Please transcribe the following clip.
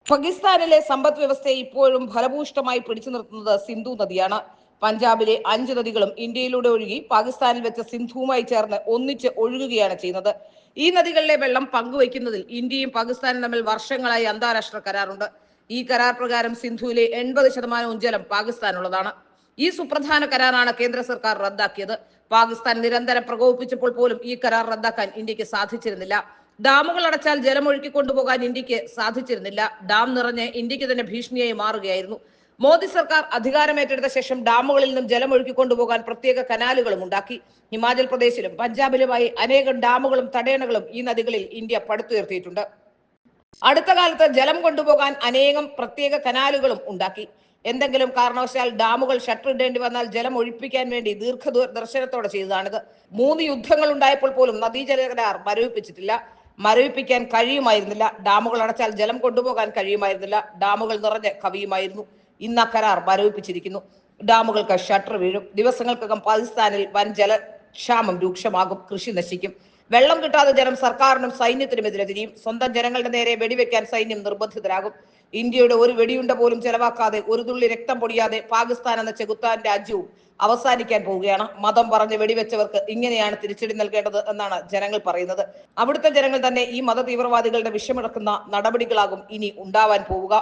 പാകിസ്ഥാനിലെ സമ്പദ് വ്യവസ്ഥയെ ഇപ്പോഴും ഫലഭൂഷ്ടമായി പിടിച്ചു നിർത്തുന്നത് സിന്ധു നദിയാണ്. പഞ്ചാബിലെ 5 നദികളും ഇന്ത്യയിലൂടെ ഒഴുകി പാകിസ്ഥാനിൽ വെച്ച് സിന്ധുവുമായി ചേർന്ന് ഒന്നിച്ച് ഒഴുകുകയാണ് ചെയ്യുന്നത്. ഈ നദികളിലെ വെള്ളം പങ്കുവയ്ക്കുന്നതിൽ ഇന്ത്യയും പാകിസ്ഥാനും തമ്മിൽ വർഷങ്ങളായി അന്താരാഷ്ട്ര കരാറുണ്ട്. ഈ കരാർ പ്രകാരം സിന്ധുവിലെ 80% ജലം പാകിസ്ഥാനുള്ളതാണ്. ഈ സുപ്രധാന കരാറാണ് കേന്ദ്ര സർക്കാർ റദ്ദാക്കിയത്. പാകിസ്ഥാൻ നിരന്തരം പ്രകോപിപ്പിച്ചപ്പോൾ പോലും ഈ കരാർ റദ്ദാക്കാൻ ഇന്ത്യക്ക് സാധിച്ചിരുന്നില്ല. ഡാമുകൾ അടച്ചാൽ ജലം ഒഴുക്കിക്കൊണ്ടുപോകാൻ ഇന്ത്യക്ക് സാധിച്ചിരുന്നില്ല. ഡാം നിറഞ്ഞ് ഇന്ത്യക്ക് തന്നെ ഭീഷണിയായി മാറുകയായിരുന്നു. മോദി സർക്കാർ അധികാരമേറ്റെടുത്ത ശേഷം ഡാമുകളിൽ നിന്നും ജലം ഒഴുക്കിക്കൊണ്ടുപോകാൻ പ്രത്യേക കനാലുകളും ഉണ്ടാക്കി. ഹിമാചൽ പ്രദേശിലും പഞ്ചാബിലുമായി അനേകം ഡാമുകളും തടയണകളും ഈ നദികളിൽ ഇന്ത്യ പടുത്തുയർത്തിയിട്ടുണ്ട്. അടുത്ത കാലത്ത് ജലം കൊണ്ടുപോകാൻ അനേകം പ്രത്യേക കനാലുകളും ഉണ്ടാക്കി. എന്തെങ്കിലും കാരണവശാൽ ഡാമുകൾ ഷട്ടർ ഇടേണ്ടി വന്നാൽ ജലം ഒഴിപ്പിക്കാൻ വേണ്ടി ദീർഘദർശനത്തോടെ ചെയ്തതാണിത്. 3 യുദ്ധങ്ങൾ ഉണ്ടായപ്പോൾ പോലും നദീജല കരാർ മരവിപ്പിച്ചിട്ടില്ല. മരവിപ്പിക്കാൻ കഴിയുമായിരുന്നില്ല. ഡാമുകൾ അടച്ചാൽ ജലം കൊണ്ടുപോകാൻ കഴിയുമായിരുന്നില്ല. ഡാമുകൾ നിറഞ്ഞ് കവിയുമായിരുന്നു. ഇന്ന് കരാർ മരവിപ്പിച്ചിരിക്കുന്നു. ഡാമുകൾക്ക് ഷട്ടർ വീഴും. ദിവസങ്ങൾക്കകം പാകിസ്ഥാനിൽ വൻ ജലക്ഷാമം രൂക്ഷമാകും. കൃഷി നശിക്കും. വെള്ളം കിട്ടാതെ ജനം സർക്കാരിനും സൈന്യത്തിനും എതിരെ തിരിയും. സ്വന്തം ജനങ്ങളുടെ നേരെ വെടിവെക്കാൻ സൈന്യം നിർബന്ധിതരാകും. ഇന്ത്യയുടെ ഒരു വെടിയുണ്ട പോലും ചെലവാക്കാതെ, ഒരു തുള്ളി രക്തം പൊടിയാതെ പാകിസ്ഥാൻ എന്ന ചെകുത്താൻ രാജ്യവും അവസാനിക്കാൻ പോവുകയാണ്. മതം പറഞ്ഞ് വെടിവെച്ചവർക്ക് ഇങ്ങനെയാണ് തിരിച്ചടി നൽകേണ്ടത് എന്നാണ് ജനങ്ങൾ പറയുന്നത്. അവിടുത്തെ ജനങ്ങൾ തന്നെ ഈ മത തീവ്രവാദികളുടെ വിഷമിറക്കുന്ന നടപടികളാകും ഇനി ഉണ്ടാവാൻ പോവുക.